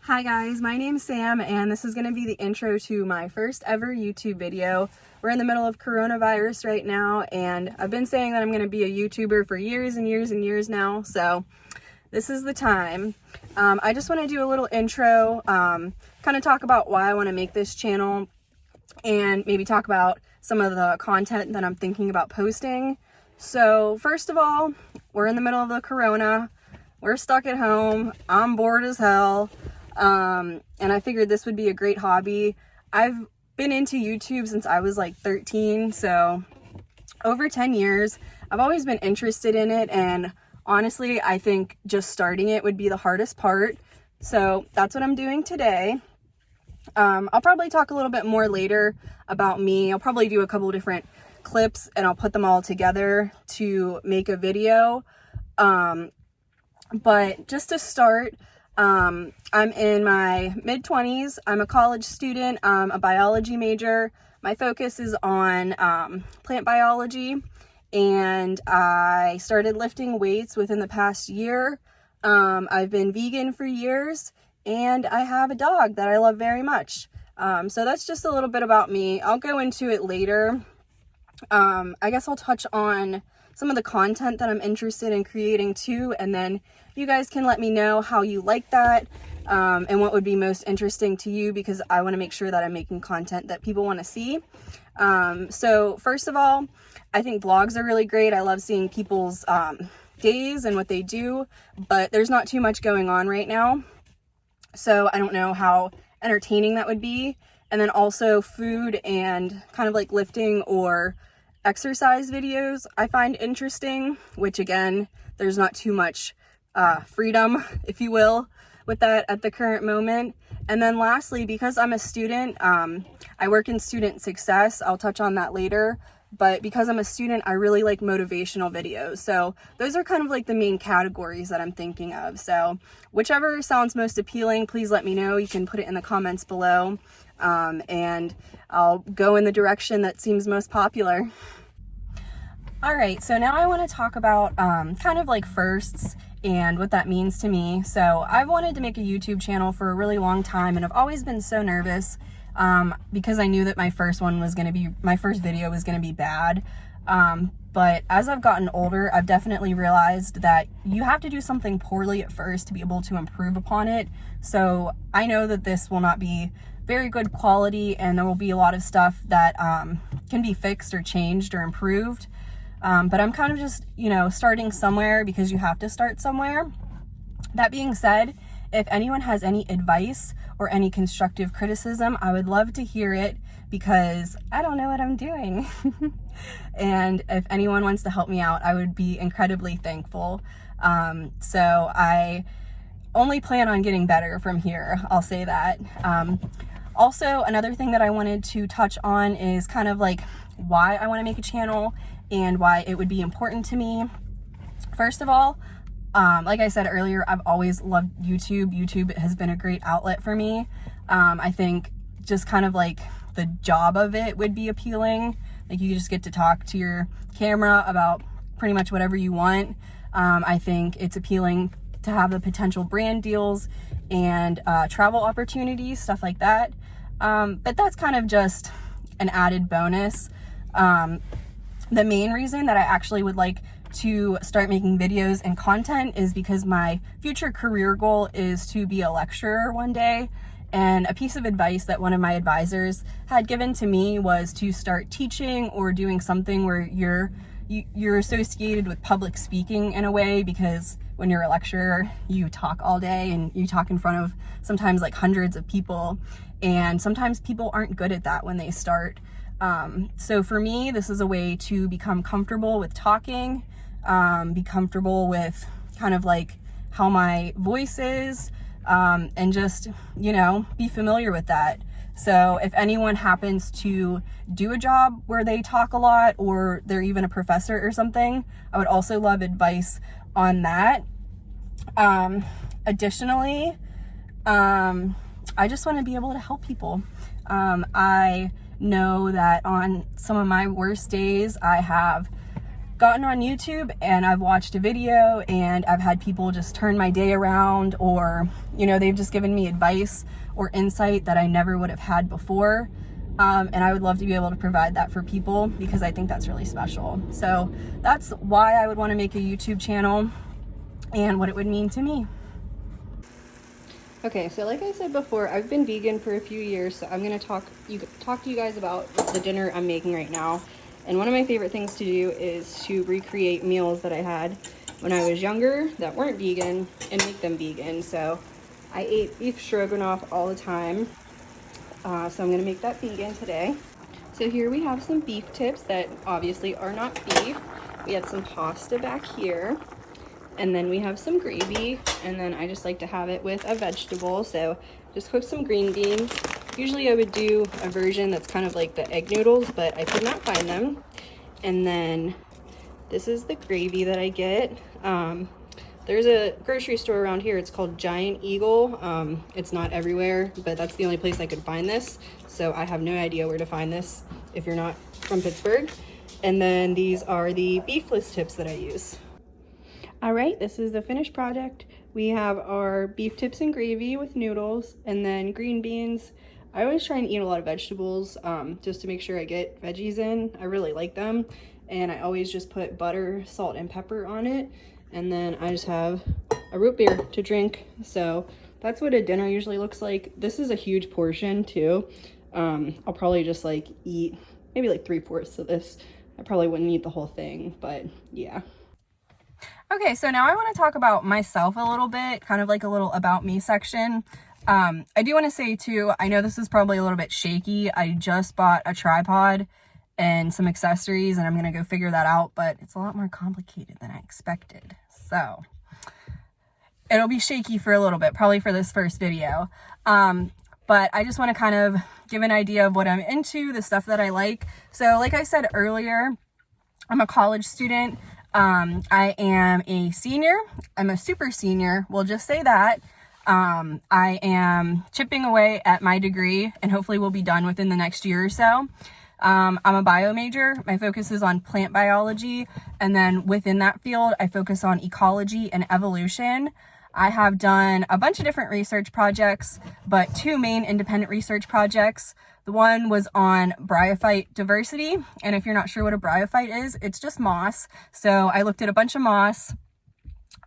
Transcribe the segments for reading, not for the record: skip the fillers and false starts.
Hi guys, my name's Sam and this is going to be the intro to my first ever YouTube video. We're in the middle of coronavirus right now and I've been saying that I'm going to be a YouTuber for years and years and years now, so this is the time. I just want to do a little intro, kind of talk about why I want to make this channel and maybe talk about some of the content that I'm thinking about posting. So first of all, we're in the middle of the corona, we're stuck at home, I'm bored as hell. And I figured this would be a great hobby. I've been into YouTube since I was like 13, so over 10 years. I've always been interested in it, and honestly, I think just starting it would be the hardest part. So that's what I'm doing today. I'll probably talk a little bit more later about me. I'll probably do a couple different clips and I'll put them all together to make a video. But just to start, I'm in my mid-20s. I'm a college student, a biology major. My focus is on plant biology, and I started lifting weights within the past year. I've been vegan for years, and I have a dog that I love very much. So that's just a little bit about me. I'll go into it later. I guess I'll touch on some of the content that I'm interested in creating too, and then you guys can let me know how you like that, and what would be most interesting to you, because I want to make sure that I'm making content that people want to see. So first of all, I think vlogs are really great. I love seeing people's days and what they do, but there's not too much going on right now, so I don't know how entertaining that would be. And then also food and kind of like lifting or exercise videos I find interesting, which again, there's not too much freedom, if you will, with that at the current moment. And then lastly, because I'm a student, I work in student success. I'll touch on that later, but because I'm a student, I really like motivational videos. So those are kind of like the main categories that I'm thinking of. So whichever sounds most appealing, please let me know. You can put it in the comments below, and I'll go in the direction that seems most popular. All right, so now I want to talk about kind of like firsts and what that means to me. So I've wanted to make a YouTube channel for a really long time, and I've always been so nervous because I knew that my first video was going to be bad. But as I've gotten older, I've definitely realized that you have to do something poorly at first to be able to improve upon it. So I know that this will not be very good quality, and there will be a lot of stuff that can be fixed or changed or improved. But I'm kind of just, starting somewhere, because you have to start somewhere. That being said, if anyone has any advice or any constructive criticism, I would love to hear it, because I don't know what I'm doing. And if anyone wants to help me out, I would be incredibly thankful. So I only plan on getting better from here, I'll say that. Also, another thing that I wanted to touch on is kind of like why I want to make a channel and why it would be important to me. First of all, like I said earlier, I've always loved YouTube. YouTube has been a great outlet for me. I think just kind of like the job of it would be appealing. Like, you just get to talk to your camera about pretty much whatever you want. I think it's appealing to have the potential brand deals and travel opportunities, stuff like that. But that's kind of just an added bonus. The main reason that I actually would like to start making videos and content is because my future career goal is to be a lecturer one day. And a piece of advice that one of my advisors had given to me was to start teaching or doing something where you're associated with public speaking in a way, because when you're a lecturer, you talk all day and you talk in front of sometimes like hundreds of people, and sometimes people aren't good at that when they start. So for me, this is a way to become comfortable with talking, be comfortable with kind of like how my voice is, and just, be familiar with that. So if anyone happens to do a job where they talk a lot, or they're even a professor or something, I would also love advice on that. Additionally, I just want to be able to help people. I know that on some of my worst days, I have gotten on YouTube and I've watched a video and I've had people just turn my day around, or, you know, they've just given me advice or insight that I never would have had before. And I would love to be able to provide that for people because I think that's really special. So that's why I would want to make a YouTube channel and what it would mean to me. Okay, so like I said before, I've been vegan for a few years, so I'm going to talk to you guys about the dinner I'm making right now. And one of my favorite things to do is to recreate meals that I had when I was younger that weren't vegan and make them vegan. So I ate beef stroganoff all the time, so I'm going to make that vegan today. So here we have some beef tips that obviously are not beef. We had some pasta back here. And then we have some gravy, and then I just like to have it with a vegetable. So just cook some green beans. Usually I would do a version that's kind of like the egg noodles, but I could not find them. And then this is the gravy that I get. There's a grocery store around here. It's called Giant Eagle. It's not everywhere, but that's the only place I could find this. So I have no idea where to find this if you're not from Pittsburgh. And then these are the beefless tips that I use. All right, this is the finished product. We have our beef tips and gravy with noodles, and then green beans. I always try and eat a lot of vegetables just to make sure I get veggies in. I really like them. And I always just put butter, salt, and pepper on it. And then I just have a root beer to drink. So that's what a dinner usually looks like. This is a huge portion too. I'll probably just like eat maybe like 3/4 of this. I probably wouldn't eat the whole thing, but yeah. Okay, so now I want to talk about myself a little bit, kind of like a little about me section. I do want to say too, I know this is probably a little bit shaky. I just bought a tripod and some accessories, and I'm going to go figure that out, but it's a lot more complicated than I expected. So it'll be shaky for a little bit, probably for this first video. But I just want to kind of give an idea of what I'm into, the stuff that I like. So like I said earlier, I'm a college student. I am a senior. I'm a super senior. We'll just say that. I am chipping away at my degree and hopefully we'll be done within the next year or so. I'm a bio major. My focus is on plant biology. And then within that field, I focus on ecology and evolution. I have done a bunch of different research projects, but 2 main independent research projects. The one was on bryophyte diversity. And if you're not sure what a bryophyte is, it's just moss. So I looked at a bunch of moss.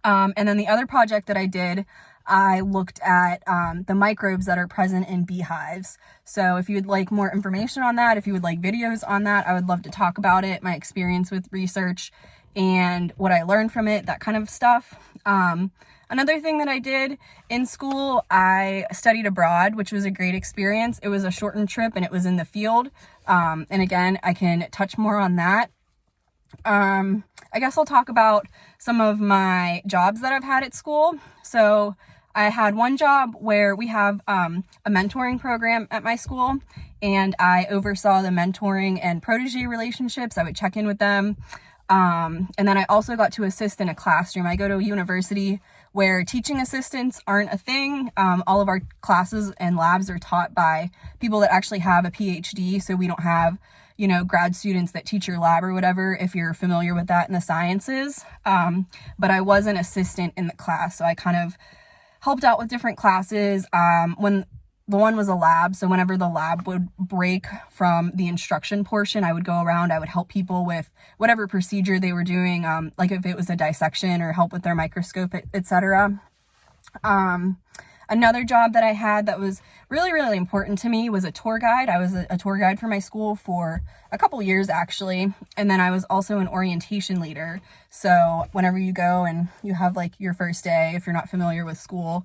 And then the other project that I did, I looked at the microbes that are present in beehives. So if you would like more information on that, if you would like videos on that, I would love to talk about it, my experience with research and what I learned from it, that kind of stuff. Another thing that I did in school, I studied abroad, which was a great experience. It was a shortened trip and it was in the field. And again, I can touch more on that. I guess I'll talk about some of my jobs that I've had at school. So I had one job where we have a mentoring program at my school, and I oversaw the mentoring and protege relationships. I would check in with them. And then I also got to assist in a classroom. I go to a university where teaching assistants aren't a thing. All of our classes and labs are taught by people that actually have a PhD. So we don't have, you know, grad students that teach your lab or whatever, if you're familiar with that in the sciences. But I was an assistant in the class. So I kind of helped out with different classes. When the one was a lab, so whenever the lab would break from the instruction portion, I would go around, I would help people with whatever procedure they were doing, like if it was a dissection or help with their microscope, etc. Another job that I had that was really, really important to me was a tour guide. I was a tour guide for my school for a couple years, actually. And then I was also an orientation leader. So whenever you go and you have like your first day, if you're not familiar with school,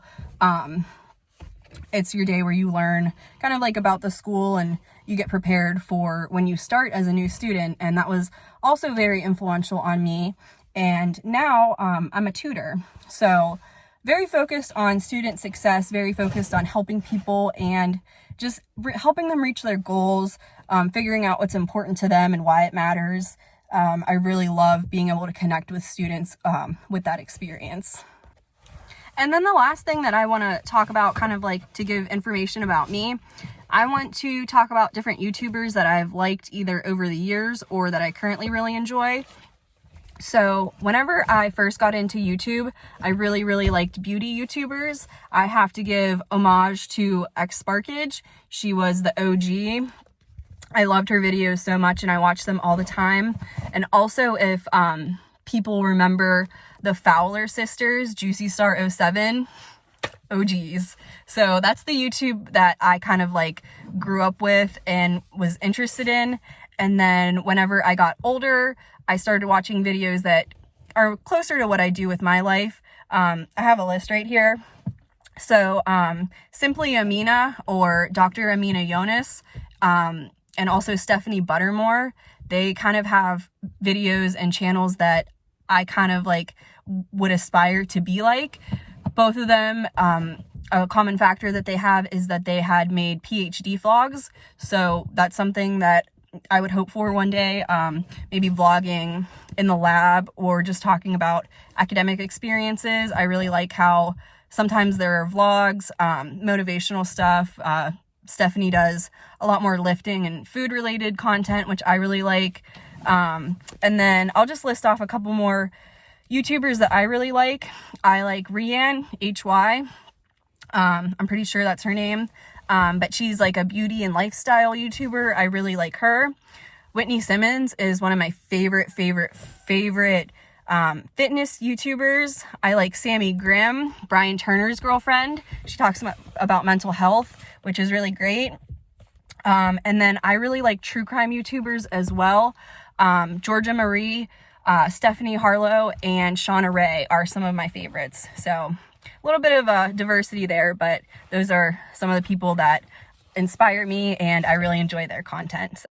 it's your day where you learn kind of like about the school and you get prepared for when you start as a new student. And that was also very influential on me. And now I'm a tutor. So very focused on student success, very focused on helping people and just helping them reach their goals, figuring out what's important to them and why it matters. I really love being able to connect with students with that experience. And then the last thing that I want to talk about, kind of like to give information about me, I want to talk about different YouTubers that I've liked either over the years or that I currently really enjoy. So whenever I first got into YouTube, I really liked beauty YouTubers. I have to give homage to xSparkage. She was the OG. I loved her videos so much and I watched them all the time. And also, if people remember the Fowler sisters, Juicy Star 07, OGs. So that's the YouTube that I kind of like grew up with and was interested in. And then whenever I got older, I started watching videos that are closer to what I do with my life. I have a list right here. So Simply Amina, or Dr. Amina Yunus, and also Stephanie Buttermore, they kind of have videos and channels that I kind of like would aspire to be like. Both of them, a common factor that they have is that they had made PhD vlogs. So that's something that I would hope for one day, maybe vlogging in the lab or just talking about academic experiences. I really like how sometimes there are vlogs, motivational stuff. Stephanie does a lot more lifting and food related content, which I really like. And then I'll just list off a couple more YouTubers that I really like. I like Rianne HY. I'm pretty sure that's her name. But she's like a beauty and lifestyle YouTuber. I really like her. Whitney Simmons is one of my favorite fitness YouTubers. I like Sammy Grimm, Brian Turner's girlfriend. She talks about mental health, which is really great. And then I really like true crime YouTubers as well. Georgia Marie, Stephanie Harlow, and Shauna Ray are some of my favorites. So a little bit of diversity there, but those are some of the people that inspire me and I really enjoy their content.